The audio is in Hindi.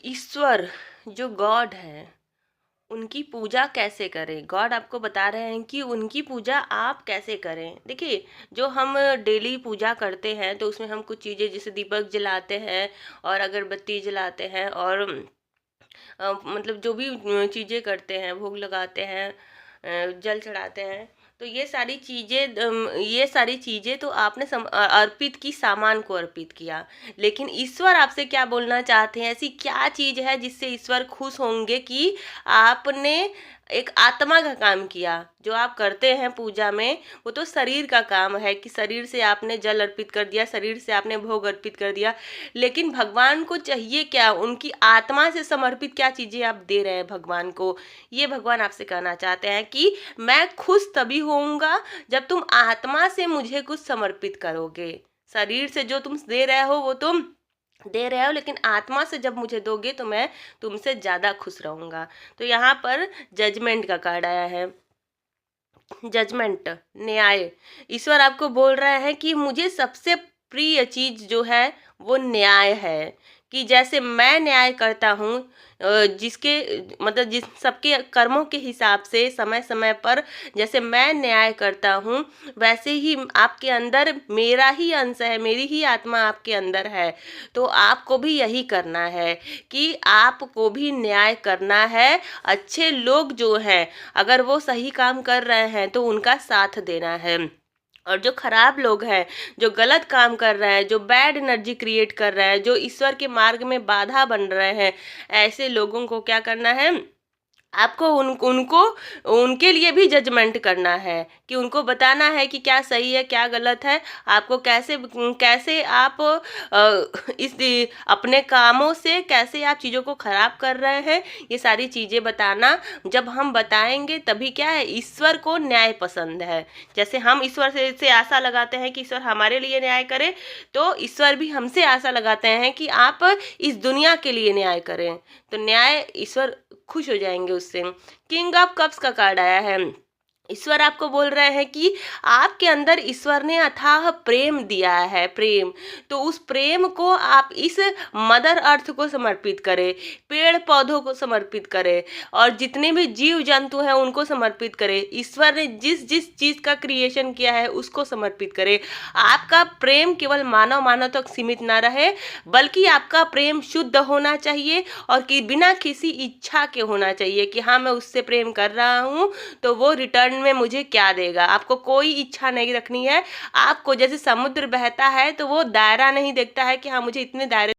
ईश्वर जो गॉड है उनकी पूजा कैसे करें। गॉड आपको बता रहे हैं कि उनकी पूजा आप कैसे करें। देखिए, जो हम डेली पूजा करते हैं तो उसमें हम कुछ चीज़ें जैसे दीपक जलाते हैं और अगरबत्ती जलाते हैं और मतलब जो भी चीज़ें करते हैं, भोग लगाते हैं, जल चढ़ाते हैं, तो ये सारी चीज़ें तो आपने अर्पित की, सामान को अर्पित किया। लेकिन ईश्वर आपसे क्या बोलना चाहते हैं, ऐसी क्या चीज़ है जिससे ईश्वर खुश होंगे कि आपने एक आत्मा का काम किया। जो आप करते हैं पूजा में वो तो शरीर का काम है कि शरीर से आपने जल अर्पित कर दिया, शरीर से आपने भोग अर्पित कर दिया। लेकिन भगवान को चाहिए क्या, उनकी आत्मा से समर्पित क्या चीज़ें आप दे रहे हैं भगवान को। ये भगवान आपसे कहना चाहते हैं कि मैं खुश तभी होऊंगा जब तुम आत्मा से मुझे कुछ समर्पित करोगे। शरीर से जो तुम दे रहे हो वो तुम दे रहे हो, लेकिन आत्मा से जब मुझे दोगे तो मैं तुमसे ज़्यादा खुश रहूँगा। तो यहाँ पर जजमेंट का कार्ड आया है। जजमेंट, न्याय। ईश्वर आपको बोल रहे हैं कि मुझे सबसे प्रिय चीज़ जो है वो न्याय है। कि जैसे मैं न्याय करता हूँ, जिसके मतलब जिस सबके कर्मों के हिसाब से समय समय पर जैसे मैं न्याय करता हूँ, वैसे ही आपके अंदर मेरा ही अंश है, मेरी ही आत्मा आपके अंदर है। तो आपको भी यही करना है कि आपको भी न्याय करना है। अच्छे लोग जो हैं, अगर वो सही काम कर रहे हैं तो उनका साथ देना है। और जो खराब लोग हैं, जो गलत काम कर रहे हैं, जो बैड एनर्जी क्रिएट कर रहे हैं, जो ईश्वर के मार्ग में बाधा बन रहे हैं, ऐसे लोगों को क्या करना है, आपको उनको उनके लिए भी जजमेंट करना है कि उनको बताना है कि क्या सही है क्या गलत है। आपको कैसे कैसे आप इस अपने कामों से कैसे आप चीज़ों को खराब कर रहे हैं, ये सारी चीज़ें बताना। जब हम बताएंगे तभी क्या है, ईश्वर को न्याय पसंद है। जैसे हम ईश्वर से आशा लगाते हैं कि ईश्वर हमारे लिए न्याय करे, तो ईश्वर भी हमसे आशा लगाते हैं कि आप इस दुनिया के लिए न्याय करें। तो न्याय ईश्वर खुश हो जाएंगे उससे। किंग ऑफ कप्स का कार्ड आया है। ईश्वर आपको बोल रहे हैं कि आपके अंदर ईश्वर ने अथाह प्रेम दिया है, प्रेम। तो उस प्रेम को आप इस मदर अर्थ को समर्पित करें, पेड़ पौधों को समर्पित करें और जितने भी जीव जंतु हैं उनको समर्पित करें। ईश्वर ने जिस जिस चीज़ का क्रिएशन किया है उसको समर्पित करें। आपका प्रेम केवल मानव तक सीमित ना रहे, बल्कि आपका प्रेम शुद्ध होना चाहिए और कि बिना किसी इच्छा के होना चाहिए कि हाँ मैं उससे प्रेम कर रहा हूँ तो वो रिटर्न में मुझे क्या देगा। आपको कोई इच्छा नहीं रखनी है। आपको जैसे समुद्र बहता है तो वो दायरा नहीं देखता है कि हाँ मुझे इतने दायरे